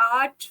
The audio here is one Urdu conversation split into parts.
8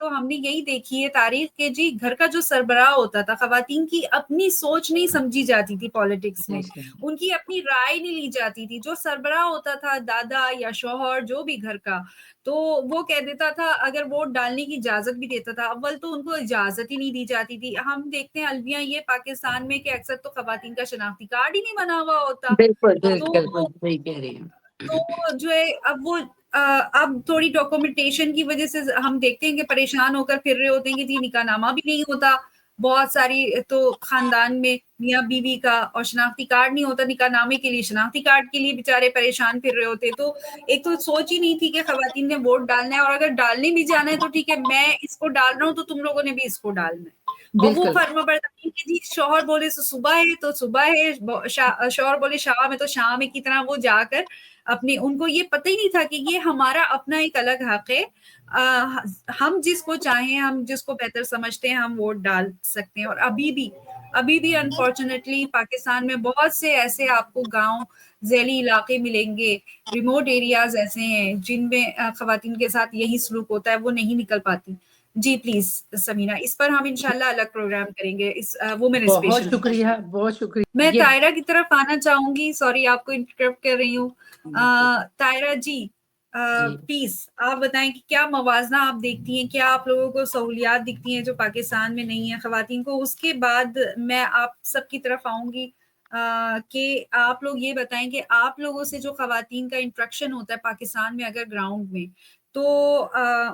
تو ہم نے یہی دیکھی ہے تاریخ کے جی، گھر کا جو سربراہ ہوتا تھا، خواتین کی اپنی سوچ نہیں سمجھی جاتی تھی پالیٹکس میں، ان کی اپنی رائے نہیں لی جاتی تھی. جو سربراہ ہوتا تھا، دادا یا شوہر جو بھی گھر کا، تو وہ کہہ دیتا تھا، اگر ووٹ ڈالنے کی اجازت بھی دیتا تھا، اول تو ان کو اجازت ہی نہیں دی جاتی تھی. ہم دیکھتے ہیں المیہ یہ پاکستان میں کہ اکثر تو خواتین کا شناختی کارڈ ہی نہیں بنا ہوا ہوتا. بالکل تو بالکل صحیح کہہ رہی ہیں. تو جو ہے اب وہ اب تھوڑی ڈاکومنٹیشن کی وجہ سے ہم دیکھتے ہیں کہ پریشان ہو کر پھر رہے ہوتے ہیں کہ جی نکاح نامہ بھی نہیں ہوتا. بہت ساری تو خاندان میں میاں بیوی کا اور شناختی کارڈ نہیں ہوتا، نکاح نامے کے لیے شناختی کارڈ کے لیے بےچارے پریشان پھر رہے ہوتے. تو ایک تو سوچ ہی نہیں تھی کہ خواتین نے ووٹ ڈالنا ہے، اور اگر ڈالنے بھی جانا ہے تو ٹھیک ہے، میں اس کو ڈال رہا ہوں تو تم لوگوں نے بھی اس کو ڈالنا ہے. اور وہ بالکل فرما برداری کہ جی شوہر بولے صبح ہے تو صبح ہے، شوہر بولے شام ہے تو شام ہے کی طرح وہ جا کر اپنے، ان کو یہ پتہ ہی نہیں تھا کہ یہ ہمارا اپنا ایک الگ حق ہے. ہم جس کو چاہیں، ہم جس کو بہتر سمجھتے ہیں، ہم ووٹ ڈال سکتے ہیں. اور ابھی بھی انفارچونیٹلی پاکستان میں بہت سے ایسے آپ کو گاؤں ذیلی علاقے ملیں گے، ریموٹ ایریاز ایسے ہیں جن میں خواتین کے ساتھ یہی سلوک ہوتا ہے، وہ نہیں نکل پاتی. جی پلیز سمینہ، اس پر ہم انشاءاللہ الگ پروگرام کریں گے، اس وومن بہت اسپیشل. شکریہ بہت شکریہ. میں یہ طاہرہ کی طرف آنا چاہوں گی، سوری آپ کو انٹرپٹ کر رہی ہوں. طاہرہ جی پلیز آپ بتائیں کہ کیا موازنہ آپ دیکھتی ہیں، کیا آپ لوگوں کو سہولیات دکھتی ہیں جو پاکستان میں نہیں ہیں خواتین کو. اس کے بعد میں آپ سب کی طرف آؤں گی کہ آپ لوگ یہ بتائیں کہ آپ لوگوں سے جو خواتین کا انٹریکشن ہوتا ہے پاکستان میں اگر گراؤنڈ میں، تو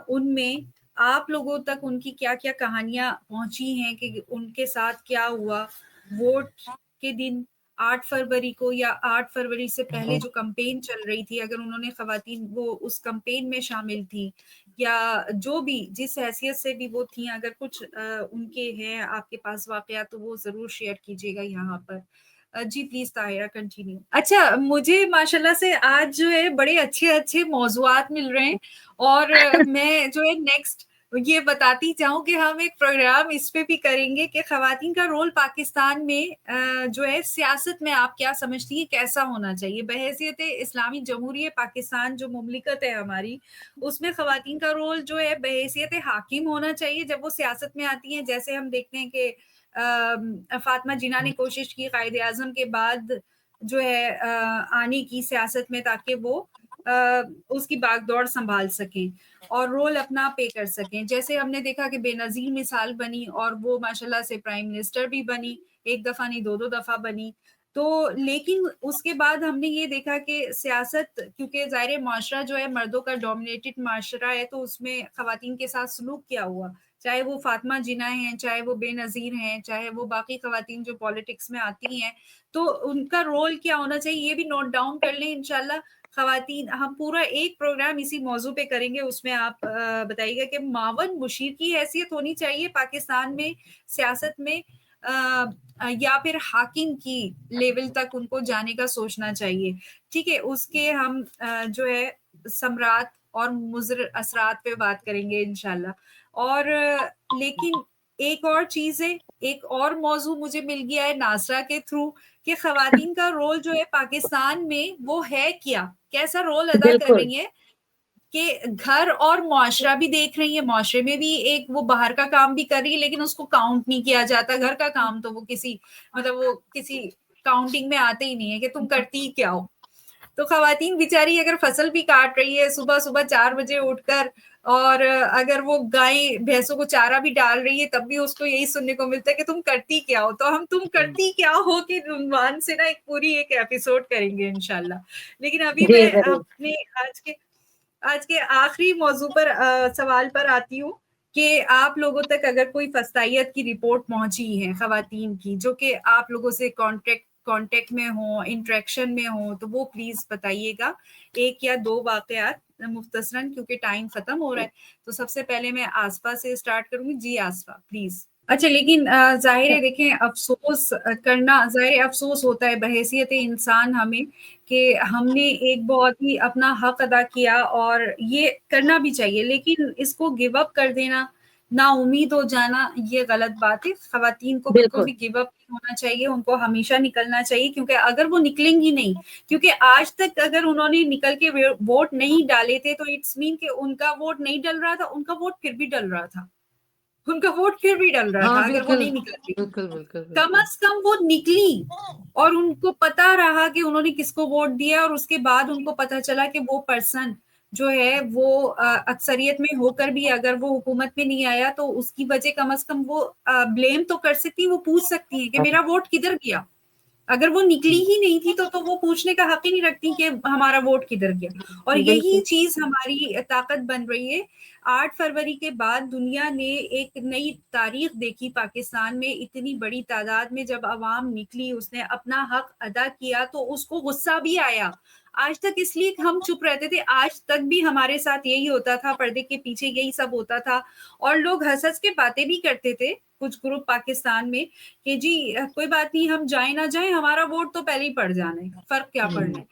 ان میں آپ لوگوں تک ان کی کیا کیا کہانیاں پہنچی ہیں کہ ان کے ساتھ کیا ہوا ووٹ کے دن 8 فروری کو یا 8 فروری سے پہلے جو کمپین چل رہی تھی، اگر انہوں نے خواتین وہ اس کمپین میں شامل تھی یا جو بھی جس حیثیت سے بھی وہ تھیں، اگر کچھ ان کے ہیں آپ کے پاس واقعات تو وہ ضرور شیئر کیجیے گا یہاں پر. جی پلیز طاہرہ کنٹینیو. اچھا، مجھے ماشاءاللہ سے آج جو ہے بڑے اچھے موضوعات مل رہے ہیں، اور میں جو ہے نیکسٹ یہ بتاتی چاہوں کہ ہم ایک پروگرام اس پہ بھی کریں گے کہ خواتین کا رول پاکستان میں جو ہے سیاست میں آپ کیا سمجھتی ہیں کیسا ہونا چاہیے. بحیثیت اسلامی جمہوریہ پاکستان جو مملکت ہے ہماری، اس میں خواتین کا رول جو ہے بحیثیت حاکم ہونا چاہیے جب وہ سیاست میں آتی ہیں. جیسے ہم دیکھتے ہیں کہ فاطمہ جناح نے کوشش کی قائد اعظم کے بعد جو ہے آنے کی سیاست میں، تاکہ وہ اس کی باغ دوڑ سنبھال سکیں اور رول اپنا پے کر سکیں. جیسے ہم نے دیکھا کہ بے نظیر مثال بنی، اور وہ ماشاءاللہ سے پرائم منسٹر بھی بنی، ایک دفعہ نہیں دو دفعہ بنی. تو لیکن اس کے بعد ہم نے یہ دیکھا کہ سیاست، کیونکہ ظاہر معاشرہ جو ہے مردوں کا ڈومینیٹڈ معاشرہ ہے، تو اس میں خواتین کے ساتھ سلوک کیا ہوا، چاہے وہ فاطمہ جناح ہیں، چاہے وہ بے نظیر ہیں، چاہے وہ باقی خواتین جو پالیٹکس میں آتی ہیں، تو ان کا رول کیا ہونا چاہیے یہ بھی نوٹ ڈاؤن کر لیں. انشاءاللہ خواتین، ہم پورا ایک پروگرام اسی موضوع پہ کریں گے. اس میں آپ بتائیے گا کہ معاون مشیر کی حیثیت ہونی چاہیے پاکستان میں سیاست میں، یا پھر حاکم کی لیول تک ان کو جانے کا سوچنا چاہیے. ٹھیک ہے، اس کے ہم جو ہے ثمرات اور مضر اثرات پہ بات کریں گے انشاءاللہ. اور لیکن ایک اور چیز ہے، ایک اور موضوع مجھے مل گیا ہے ناصرہ کے تھرو، کہ خواتین کا رول جو ہے پاکستان میں وہ ہے کیا، کیسا رول ادا کر بالکل رہی ہیں، کہ گھر اور معاشرہ بھی دیکھ رہی ہے، معاشرے میں بھی ایک وہ باہر کا کام بھی کر رہی ہے، لیکن اس کو کاؤنٹ نہیں کیا جاتا. گھر کا کام تو وہ کسی کاؤنٹنگ میں آتے ہی نہیں ہے کہ تم کرتی کیا ہو. تو خواتین بیچاری اگر فصل بھی کاٹ رہی ہے صبح 4 بجے اٹھ کر، اور اگر وہ گائے بھینسوں کو چارہ بھی ڈال رہی ہے، تب بھی اس کو یہی سننے کو ملتا ہے کہ تم کرتی کیا ہو. تو ہم تم کرتی کیا ہو کہ عنوان سے نا ایک پوری ایک ایپیسوڈ کریں گے انشاءاللہ. لیکن ابھی جی میں ضرور. اپنے آج کے آخری موضوع پر سوال پر آتی ہوں کہ آپ لوگوں تک اگر کوئی فسطائیت کی رپورٹ پہنچی ہے خواتین کی، جو کہ آپ لوگوں سے کانٹیکٹ میں ہوں، انٹریکشن میں ہوں، تو وہ پلیز بتائیے گا. 1 یا 2 واقعات مختصراً، کیونکہ ٹائم ختم ہو رہا ہے. تو سب سے پہلے میں آصفہ سے اسٹارٹ کروں گی. جی آصفہ پلیز. اچھا، لیکن ظاہر ہے دیکھیں، افسوس کرنا، ظاہر افسوس ہوتا ہے بحیثیت انسان ہمیں کہ ہم نے ایک بہت ہی اپنا حق ادا کیا، اور یہ کرنا بھی چاہیے، لیکن اس کو گیو اپ کر دینا نا امید ہو جانا یہ غلط بات ہے. خواتین کو بالکل بھی گیو اپ نہیں ہونا چاہیے, ان کو ہمیشہ نکلنا چاہیے, کیونکہ اگر وہ نکلیں گی نہیں, کیونکہ آج تک اگر انہوں نے نکل کے ووٹ نہیں ڈالے تھے تو اٹس مین کہ ان کا ووٹ نہیں ڈل رہا تھا, ان کا ووٹ پھر بھی ڈل رہا تھا, ان کا ووٹ پھر بھی ڈل رہا تھا اگر وہ نہیں نکلتی. کم از کم وہ نکلی اور ان کو پتا رہا کہ انہوں نے کس کو ووٹ دیا, اور اس کے بعد ان کو پتا چلا کہ وہ پرسن جو ہے وہ اکثریت میں ہو کر بھی اگر وہ حکومت میں نہیں آیا تو اس کی وجہ کم از کم وہ بلیم تو کر سکتی, وہ پوچھ سکتی ہیں کہ میرا ووٹ کدھر گیا. اگر وہ نکلی ہی نہیں تھی تو وہ پوچھنے کا حق ہی نہیں رکھتی کہ ہمارا ووٹ کدھر گیا. اور یہی چیز ہماری طاقت بن رہی ہے. 8 فروری کے بعد دنیا نے ایک نئی تاریخ دیکھی پاکستان میں, اتنی بڑی تعداد میں جب عوام نکلی, اس نے اپنا حق ادا کیا تو اس کو غصہ بھی آیا. آج تک اس لیے ہم چپ رہتے تھے, آج تک بھی ہمارے ساتھ یہی ہوتا تھا, پردے کے پیچھے یہی سب ہوتا تھا, اور لوگ ہنس ہنس کے باتیں بھی کرتے تھے کچھ گروپ پاکستان میں کہ جی کوئی بات نہیں, ہم جائیں نہ جائیں ہمارا ووٹ تو پہلے ہی پڑ جانا ہے, فرق کیا پڑنا ہے.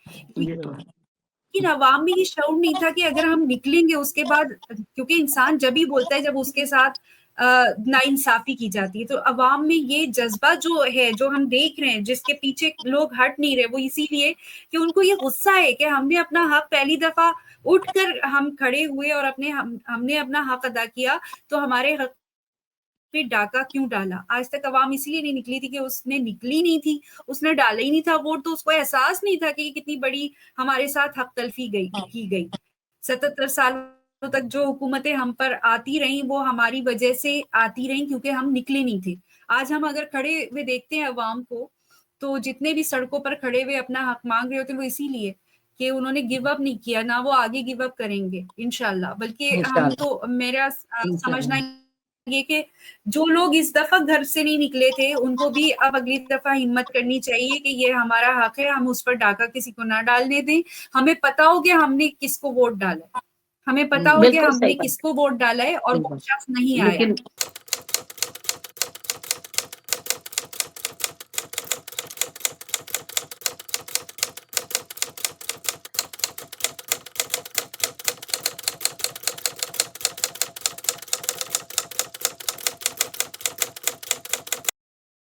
لیکن عوام میں یہ شعور نہیں تھا کہ اگر ہم نکلیں گے اس کے بعد, کیونکہ انسان جب ہی بولتا ہے جب اس کے ساتھ ناانصافی کی جاتی ہے, تو عوام میں یہ جذبہ جو ہے جو ہم دیکھ رہے ہیں جس کے پیچھے لوگ ہٹ نہیں رہے, وہ اسی لیے کہ ان کو یہ غصہ ہے کہ ہم نے اپنا حق پہلی دفعہ اٹھ کر ہم کھڑے ہوئے اور ہم نے اپنا حق ادا کیا, تو ہمارے حق پہ ڈاکہ کیوں ڈالا. آج تک عوام اسی لیے نہیں نکلی تھی کہ اس نے نکلی نہیں تھی, اس نے ڈالا ہی نہیں تھا ووٹ, تو اس کو احساس نہیں تھا کہ یہ کتنی بڑی ہمارے ساتھ حق تلفی کی گئی. 77 سالوں تک جو حکومتیں ہم پر آتی رہیں وہ ہماری وجہ سے آتی رہیں کیونکہ ہم نکلے نہیں تھے. آج ہم اگر کھڑے ہوئے دیکھتے ہیں عوام کو, تو جتنے بھی سڑکوں پر کھڑے ہوئے اپنا حق مانگ رہے ہوتے وہ اسی لیے کہ انہوں نے گیو اپ نہیں کیا, نہ وہ آگے گیو اپ کریں گے انشاءاللہ. بلکہ ہم تو, میرا سمجھنا یہ کہ جو لوگ اس دفعہ گھر سے نہیں نکلے تھے ان کو بھی اب اگلی دفعہ ہمت کرنی چاہیے کہ یہ ہمارا حق ہے, ہم اس پر ڈاکہ کسی کو نہ ڈالنے دیں. ہمیں پتا ہو کہ ہم نے کس کو ووٹ ڈالا ہے, ہمیں پتا ہو کہ ہم نے کس کو ووٹ ڈالا ہے اور وہ شخص نہیں آیا.